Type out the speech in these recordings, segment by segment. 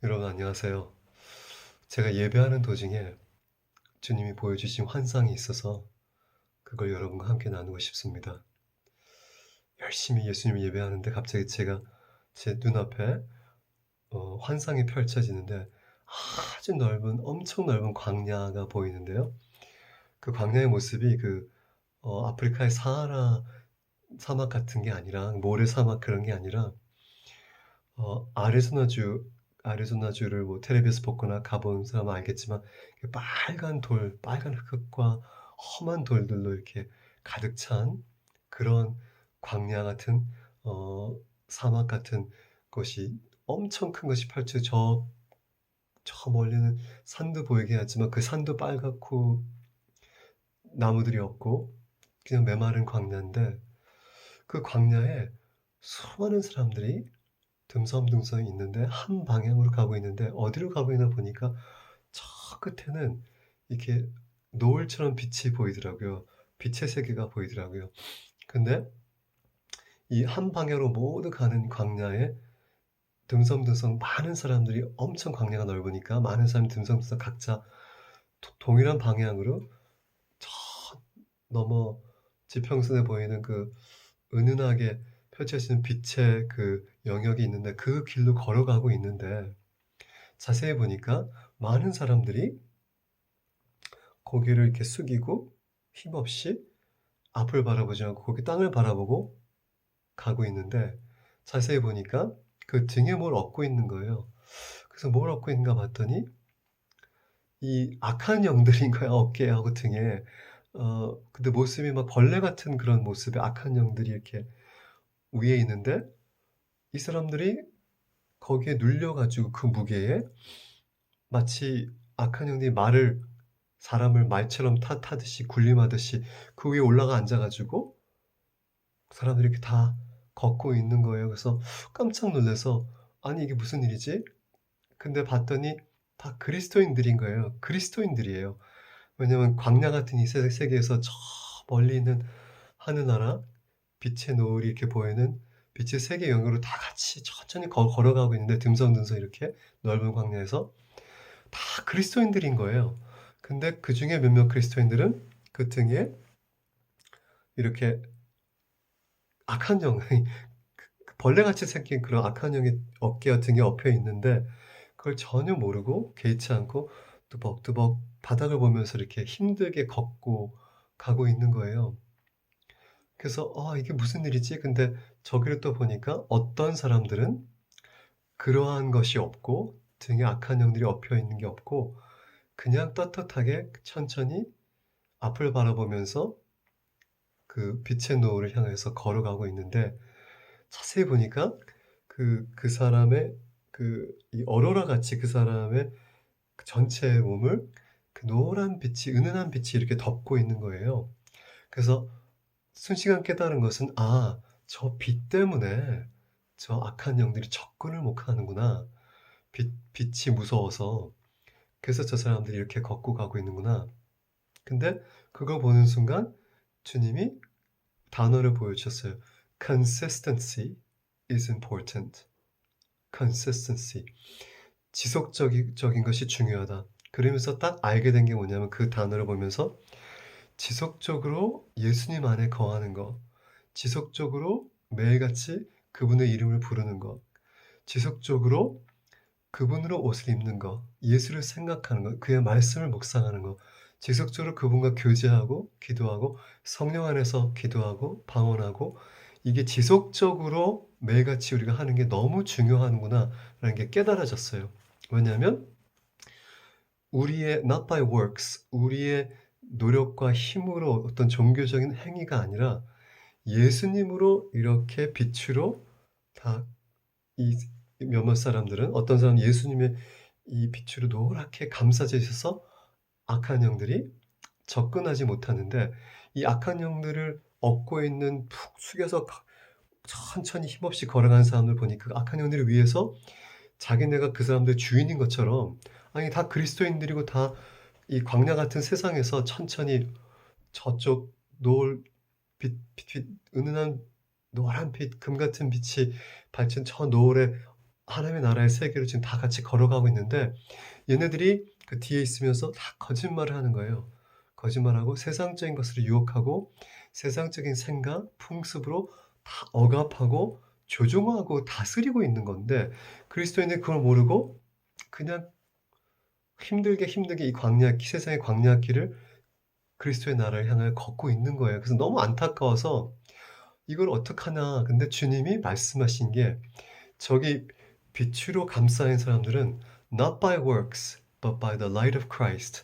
여러분 안녕하세요. 제가 예배하는 도중에 주님이 보여주신 환상이 있어서 그걸 여러분과 함께 나누고 싶습니다. 열심히 예수님을 예배하는데 갑자기 제가 제 눈앞에 환상이 펼쳐지는데 아주 넓은 엄청 넓은 광야가 보이는데요. 그 광야의 모습이 아프리카의 사하라 사막 같은 게 아니라 모래 사막 그런 게 아니라 아리조나주를 뭐 텔레비에서 보거나 가본 사람은 알겠지만 빨간 돌, 빨간 흙과 험한 돌들로 이렇게 가득 찬 그런 광야 같은 사막 같은 곳이 엄청 큰 것이 펼쳐 저 멀리는 산도 보이게 하지만 그 산도 빨갛고 나무들이 없고 그냥 메마른 광야인데 그 광야에 수많은 사람들이 듬성듬성 있는데 한 방향으로 가고 있는데 어디로 가고 있나 보니까 저 끝에는 이렇게 노을처럼 빛이 보이더라고요. 빛의 세계가 보이더라고요. 근데 이 한 방향으로 모두 가는 광야에 듬성듬성 많은 사람들이 엄청 광야가 넓으니까 많은 사람이 듬성듬성 각자 동일한 방향으로 저 너머 지평선에 보이는 그 은은하게 펼쳐지는 빛의 그 영역이 있는데 그 길로 걸어가고 있는데 자세히 보니까 많은 사람들이 고개를 이렇게 숙이고 힘없이 앞을 바라보지 않고 고개 땅을 바라보고 가고 있는데 자세히 보니까 그 등에 뭘 업고 있는 거예요. 그래서 뭘 업고 있는가 봤더니 이 악한 영들인 거야, 어깨하고 등에. 근데 모습이 막 벌레 같은 그런 모습의 악한 영들이 이렇게 위에 있는데 이 사람들이 거기에 눌려 가지고 그 무게에 마치 악한 영들이 사람을 말처럼 타듯이 군림하듯이 그 위에 올라가 앉아 가지고 사람들이 이렇게 다 걷고 있는 거예요. 그래서 깜짝 놀라서 '아니 이게 무슨 일이지?' 근데 봤더니 다 그리스도인들인 거예요. 그리스도인들이에요. 왜냐면 광야 같은 이 세계에서 저 멀리 있는 하늘나라 빛의 노을이 이렇게 보이는 빛의 세계 영역으로 다 같이 천천히 걸어가고 있는데 듬성듬성 이렇게 넓은 광야에서 다 그리스도인들인 거예요. 근데 그중에 몇몇 그리스도인들은 그 등에 이렇게 악한 영이 벌레같이 생긴 그런 악한 영이 어깨와 등에 엎여 있는데 그걸 전혀 모르고 개의치 않고 뚜벅뚜벅 바닥을 보면서 이렇게 힘들게 걷고 가고 있는 거예요. 그래서 '아 이게 무슨 일이지?' 근데 저기를 또 보니까 어떤 사람들은 그러한 것이 없고 등에 악한 영들이 엎여 있는 게 없고 그냥 떳떳하게 천천히 앞을 바라보면서 그 빛의 노을을 향해서 걸어가고 있는데 자세히 보니까 그 사람의 이 어로라 같이 그 사람의 그 전체 몸을 그 노란 빛이 은은한 빛이 이렇게 덮고 있는 거예요. 그래서 순식간 깨달은 것은 '아 저 빛 때문에 저 악한 영들이 접근을 못 하는구나. 빛이 무서워서. 그래서 저 사람들이 이렇게 걷고 가고 있는구나.' 근데 그걸 보는 순간 주님이 단어를 보여주셨어요. "Consistency is important." consistency. 지속적인 것이 중요하다. 그러면서 딱 알게 된 게 뭐냐면 그 단어를 보면서 지속적으로 예수님 안에 거하는 것, 지속적으로 매일같이 그분의 이름을 부르는 것, 지속적으로 그분으로 옷을 입는 것, 예수를 생각하는 것, 그의 말씀을 묵상하는 것, 지속적으로 그분과 교제하고 기도하고 성령 안에서 기도하고 방언하고 이게 지속적으로 매일같이 우리가 하는 게 너무 중요하구나라는 게 깨달아졌어요. 왜냐하면 우리의 not by works 우리의 노력과 힘으로 어떤 종교적인 행위가 아니라 예수님으로 이렇게 빛으로 다 이 몇몇 사람들은 어떤 사람은 예수님의 이 빛으로 노랗게 감싸져 있어서 악한 영들이 접근하지 못하는데 이 악한 영들을 업고 있는 푹 숙여서 천천히 힘없이 걸어가는 사람들 보니까 그 악한 영들을 위해서 자기네가 그 사람들의 주인인 것처럼 아니 다 그리스도인들이고 다 이 광야 같은 세상에서 천천히 저쪽 노을 은은한 노란 빛, 금 같은 빛이 밝힌 저 노을에 하나님의 나라의 세계로 지금 다 같이 걸어가고 있는데 얘네들이 그 뒤에 있으면서 다 거짓말을 하는 거예요. 거짓말하고 세상적인 것으로 유혹하고 세상적인 생각, 풍습으로 다 억압하고 조종하고 다스리고 있는 건데 그리스도인들이 그걸 모르고 그냥 힘들게 이 세상의 광야길을 그리스도의 나라를 향하여 걷고 있는 거예요. 그래서 너무 안타까워서 '이걸 어떡하나.' 근데 주님이 말씀하신 게 저기 빛으로 감싸인 사람들은 not by works but by the light of Christ.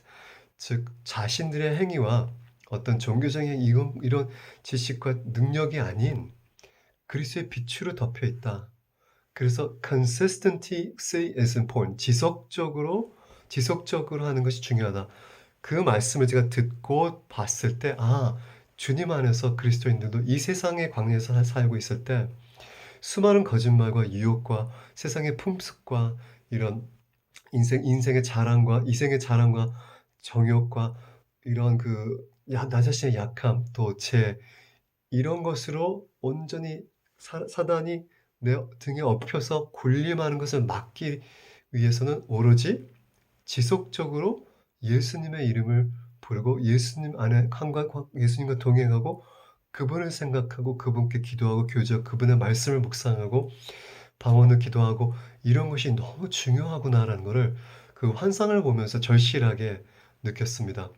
즉 자신들의 행위와 어떤 종교적인 이런 지식과 능력이 아닌 그리스도의 빛으로 덮여 있다. 그래서 consistency is important. 지속적으로 하는 것이 중요하다. 그 말씀을 제가 듣고 봤을 때 주님 안에서 그리스도인들도 이 세상의 광야에서 살고 있을 때 수많은 거짓말과 유혹과 세상의 풍습과 이런 인생의 자랑과 이생의 자랑과 정욕과 이런 나 자신의 약함, 또 이런 것으로 온전히 사단이 내 등에 업혀서 군림하는 것을 막기 위해서는 오로지 지속적으로 예수님의 이름을 부르고 예수님 안에 예수님과 동행하고 그분을 생각하고 그분께 기도하고 교제하고 그분의 말씀을 묵상하고 방언을 기도하고 이런 것이 너무 중요하구나라는 거를 그 환상을 보면서 절실하게 느꼈습니다.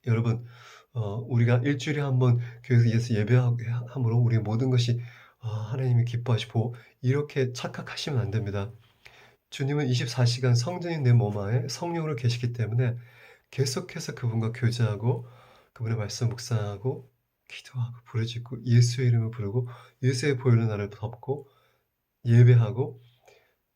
여러분 우리가 일 주일에 한 번 교회에서 예배함으로 우리의 모든 것이 하나님이 기뻐하시고 이렇게 착각하시면 안 됩니다. 주님은 24시간 성전인 내 몸 안에 성령으로 계시기 때문에 계속해서 그분과 교제하고 그분의 말씀 묵상하고 기도하고 부르짖고 예수의 이름을 부르고 예수의 보혈로 나를 덮고 예배하고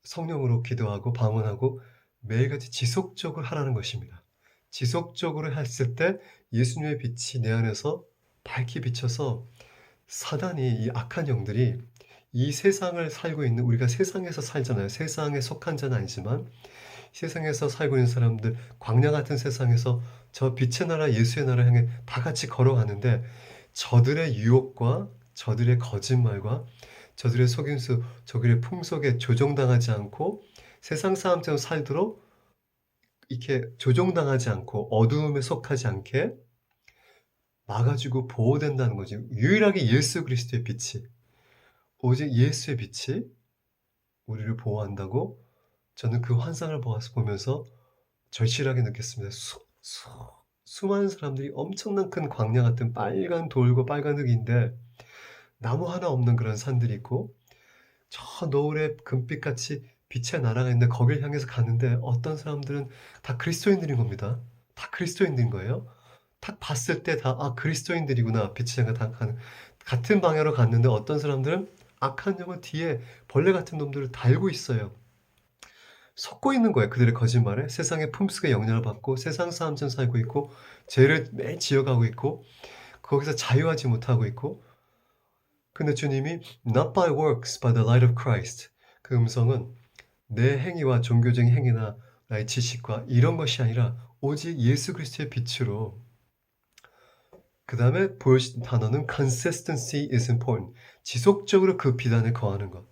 성령으로 기도하고 방언하고 매일같이 지속적으로 하라는 것입니다. 지속적으로 했을 때 예수님의 빛이 내 안에서 밝게 비쳐서 사단이 이 악한 영들이 이 세상을 살고 있는 우리가 세상에서 살잖아요. 세상에 속한 자는 아니지만 세상에서 살고 있는 사람들 광야 같은 세상에서 저 빛의 나라 예수의 나라 향해 다 같이 걸어가는데 저들의 유혹과 저들의 거짓말과 저들의 속임수, 저들의 풍속에 조종당하지 않고 세상 사람처럼 살도록 이렇게 조종당하지 않고 어두움에 속하지 않게 막아주고 보호된다는 거죠. 유일하게 예수 그리스도의 빛이 오직 예수의 빛이 우리를 보호한다고 저는 그 환상을 보면서 절실하게 느꼈습니다. 수많은 사람들이 엄청난 큰 광야 같은 빨간 돌과 빨간 흙인데 나무 하나 없는 그런 산들이 있고 저 노을에 금빛같이 빛의 나라가 있는데 거길 향해서 가는데 어떤 사람들은 다 그리스도인들인 겁니다. 다 그리스도인들인 거예요. 딱 봤을 때 다 그리스도인들이구나. 빛의 향해 다 가는 같은 방향으로 갔는데 어떤 사람들은 악한 영은 뒤에 벌레 같은 놈들을 달고 있어요. 속고 있는 거예요. 그들의 거짓말에 세상의 품속에 영향을 받고 세상 사람처럼 살고 있고 죄를 매일 지어가고 있고 거기서 자유하지 못하고 있고 근데 주님이 Not by works by the light of Christ 그 음성은 내 행위와 종교적인 행위나 나의 지식과 이런 것이 아니라 오직 예수 그리스도의 빛으로 그 다음에 보여주신 단어는 consistency is important. 지속적으로 그 비단에 거하는 것.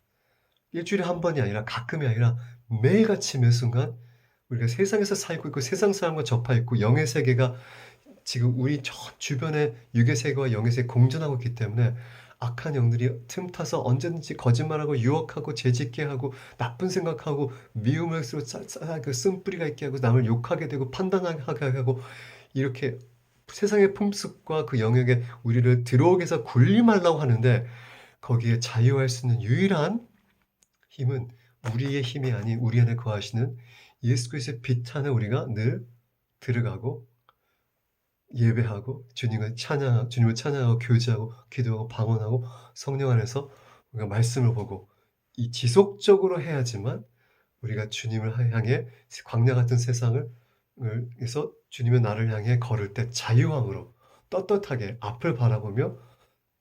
일주일에 한 번이 아니라 가끔이 아니라 매일같이 매 순간 우리가 세상에서 살고 있고 세상 사람과 접하 있고 영의 세계가 지금 우리 저 주변에 육의 세계와 영의 세계 공존하고 있기 때문에 악한 영들이 틈타서 언제든지 거짓말하고 유혹하고 죄짓게 하고 나쁜 생각하고 미움을 쓴뿌리가 있게 하고 남을 욕하게 되고 판단하게 하고 이렇게 세상의 풍습과 그 영역에 우리를 들어오게 해서 군림하려고 하는데 거기에 자유할 수 있는 유일한 힘은 우리의 힘이 아닌 우리 안에 거하시는 예수 그리스도의 빛 안에 우리가 늘 들어가고 예배하고 주님을 찬양하고 교제하고 기도하고 방언하고 성령 안에서 우리가 말씀을 보고 이 지속적으로 해야지만 우리가 주님을 향해 광야 같은 세상을 에서 주님의 나를 향해 걸을 때 자유함으로 떳떳하게 앞을 바라보며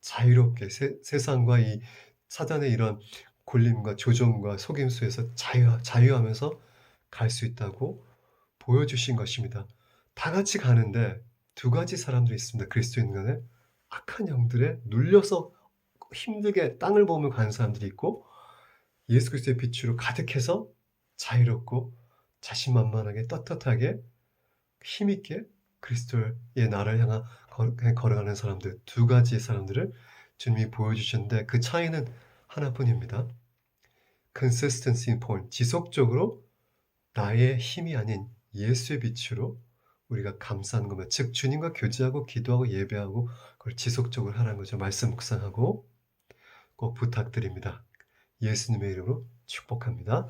자유롭게 세상과 이 사단의 이런 골림과 조종과 속임수에서 자유하면서 갈 수 있다고 보여주신 것입니다. 다 같이 가는데 두 가지 사람들이 있습니다. 그리스도인 간에 악한 영들에 눌려서 힘들게 땅을 보며 가는 사람들이 있고 예수 그리스도의 빛으로 가득해서 자유롭고 자신만만하게 떳떳하게 힘있게 그리스도의 나라를 향한 걸어가는 사람들, 두 가지의 사람들을 주님이 보여주셨는데 그 차이는 하나뿐입니다. consistency in point, 지속적으로 나의 힘이 아닌 예수의 빛으로 우리가 감싸는 겁니다. 즉 주님과 교제하고 기도하고 예배하고 그걸 지속적으로 하라는 거죠. 말씀 묵상하고 꼭 부탁드립니다. 예수님의 이름으로 축복합니다.